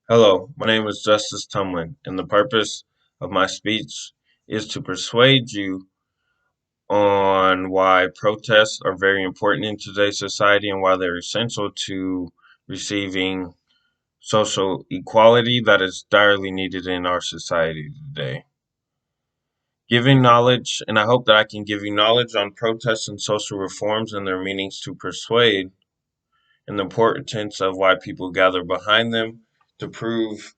Hello, my name is Justice Tumlin, and the purpose of my speech is to persuade you on why protests are very important in today's society and why they're essential to receiving social equality that is direly needed in our society today. Giving knowledge, and I hope that I can give you knowledge on protests and social reforms and their meanings to persuade, and the importance of why people gather behind them to prove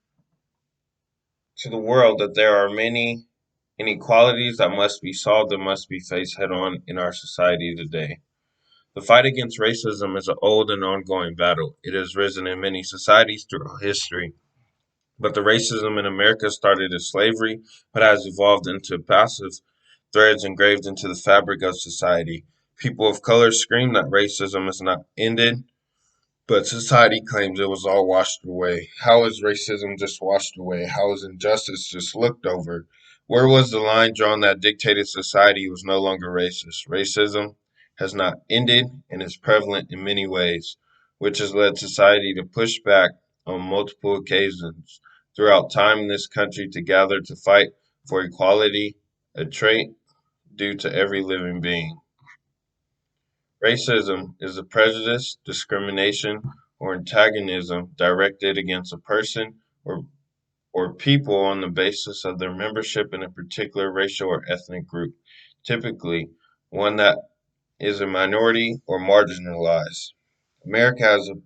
to the world that there are many inequalities that must be solved and must be faced head on in our society today. The fight against racism is an old and ongoing battle. It has risen in many societies throughout history. But the racism in America started as slavery, but has evolved into passive threads engraved into the fabric of society. People of color scream that racism is not ended, but society claims it was all washed away. How is racism just washed away? How is injustice just looked over? Where was the line drawn that dictated society was no longer racist? Racism has not ended and is prevalent in many ways, which has led society to push back on multiple occasions throughout time in this country to gather to fight for equality, a trait due to every living being. Racism is a prejudice, discrimination, or antagonism directed against a person or people on the basis of their membership in a particular racial or ethnic group, typically one that is a minority or marginalized. America has a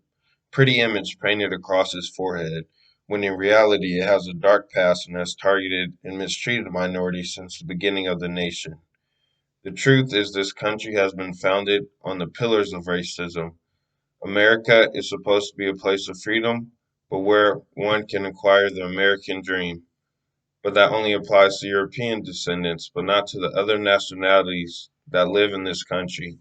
pretty image painted across its forehead, when in reality it has a dark past and has targeted and mistreated minorities since the beginning of the nation. The truth is this country has been founded on the pillars of racism. America is supposed to be a place of freedom, but where one can acquire the American dream. But that only applies to European descendants, but not to the other nationalities that live in this country.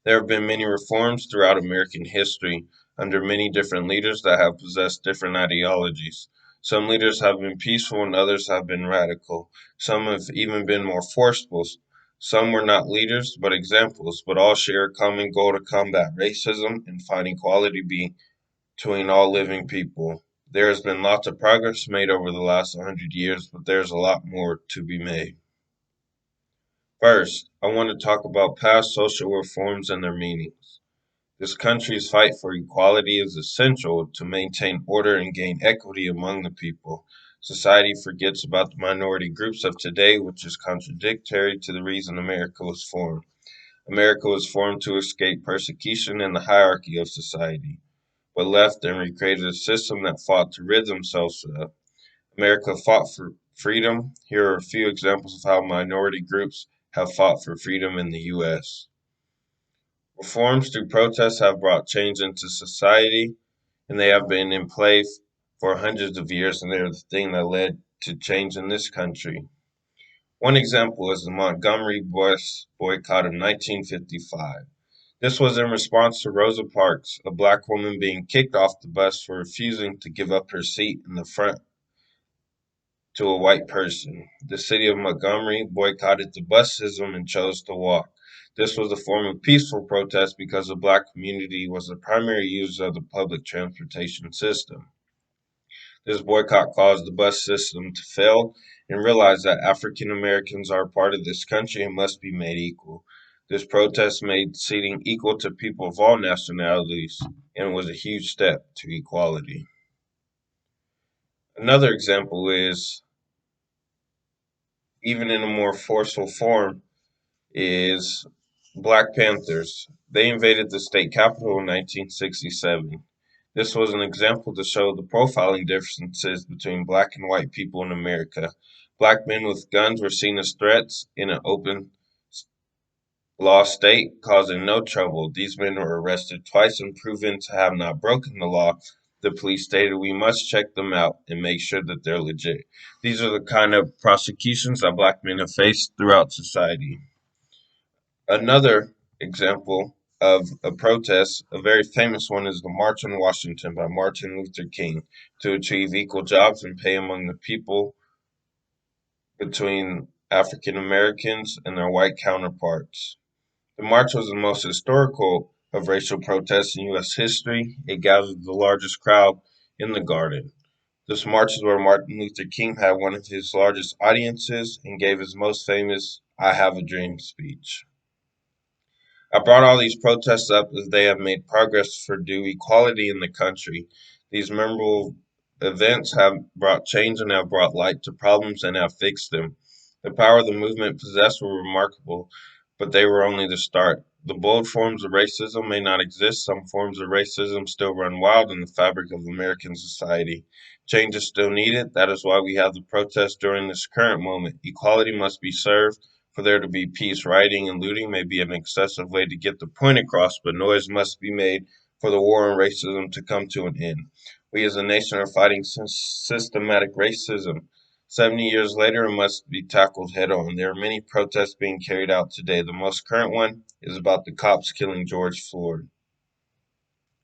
There have been many reforms throughout American history under many different leaders that have possessed different ideologies. Some leaders have been peaceful and others have been radical. Some have even been more forceful. Some were not leaders but examples, but all share a common goal to combat racism and find equality between all living people. There has been lots of progress made over the last 100 years, but there's a lot more to be made. First, I want to talk about past social reforms and their meanings. This country's fight for equality is essential to maintain order and gain equity among the people. Society forgets about the minority groups of today, which is contradictory to the reason America was formed. America was formed to escape persecution and the hierarchy of society, but left and recreated a system that fought to rid themselves of. America fought for freedom. Here are a few examples of how minority groups have fought for freedom in the U.S. Reforms through protests have brought change into society, and they have been in place for hundreds of years, and they're the thing that led to change in this country. One example is the Montgomery bus boycott of 1955. This was in response to Rosa Parks, a black woman being kicked off the bus for refusing to give up her seat in the front to a white person. The city of Montgomery boycotted the bus system and chose to walk. This was a form of peaceful protest because the black community was the primary user of the public transportation system. This boycott caused the bus system to fail and realized that African Americans are a part of this country and must be made equal. This protest made seating equal to people of all nationalities and was a huge step to equality. Another example is, even in a more forceful form, is Black Panthers. They invaded the state capitol in 1967. This was an example to show the profiling differences between black and white people in America. Black men with guns were seen as threats in an open law state, causing no trouble. These men were arrested twice and proven to have not broken the law. The police stated we must check them out and make sure that they're legit. These are the kind of prosecutions that black men have faced throughout society. Another example of a protest, a very famous one, is the March on Washington by Martin Luther King to achieve equal jobs and pay among the people between African Americans and their white counterparts. The march was the most historical of racial protests in U.S. history. It gathered the largest crowd in the Garden. This march is where Martin Luther King had one of his largest audiences and gave his most famous I Have a Dream speech. I brought all these protests up as they have made progress for due equality in the country. These memorable events have brought change and have brought light to problems and have fixed them. The power the movement possessed were remarkable, but they were only the start. The bold forms of racism may not exist. Some forms of racism still run wild in the fabric of American society. Change is still needed. That is why we have the protests during this current moment. Equality must be served. For there to be peace, rioting and looting may be an excessive way to get the point across, but noise must be made for the war on racism to come to an end. We as a nation are fighting systematic racism. 70 years later, it must be tackled head on. There are many protests being carried out today. The most current one is about the cops killing George Floyd.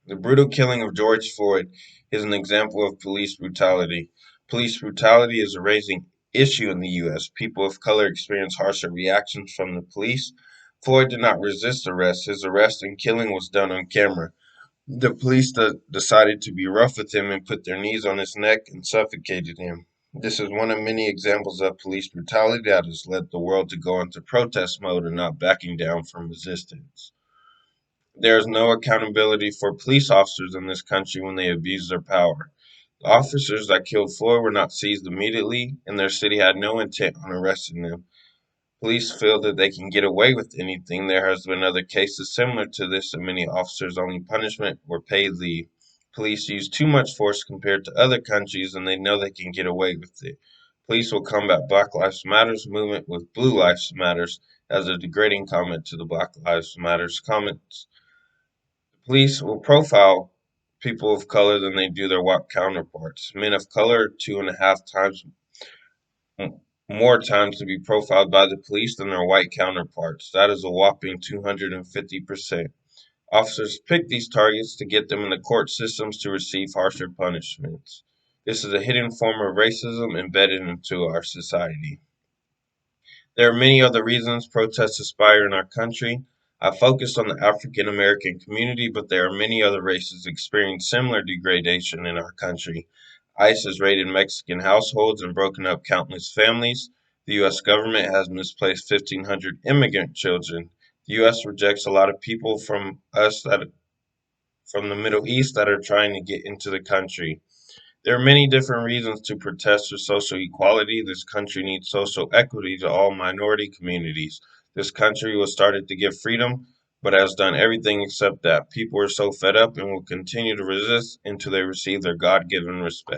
The brutal killing of George Floyd is an example of police brutality. Police brutality is a rising issue in the U.S. People of color experience harsher reactions from the police. Floyd did not resist arrest. His arrest and killing was done on camera. The police decided to be rough with him and put their knees on his neck and suffocated him. This is one of many examples of police brutality that has led the world to go into protest mode and not backing down from resistance. There is no accountability for police officers in this country when they abuse their power. The officers that killed Floyd were not seized immediately, and their city had no intent on arresting them. Police feel that they can get away with anything. There has been other cases similar to this, and many officers' only punishment were paid leave. Police use too much force compared to other countries, and they know they can get away with it. Police will combat Black Lives Matters movement with Blue Lives Matters as a degrading comment to the Black Lives Matters comments. Police will profile people of color than they do their white counterparts. Men of color are 2.5 times more times to be profiled by the police than their white counterparts. That is a whopping 250%. Officers pick these targets to get them in the court systems to receive harsher punishments. This is a hidden form of racism embedded into our society. There are many other reasons protests aspire in our country. I focused on the African American community, but there are many other races experiencing similar degradation in our country. ICE has raided Mexican households and broken up countless families. The U.S. government has misplaced 1,500 immigrant children. The U.S. rejects a lot of people from the Middle East that are trying to get into the country. There are many different reasons to protest for social equality. This country needs social equity to all minority communities. This country was started to give freedom, but has done everything except that. People are so fed up and will continue to resist until they receive their God given respect.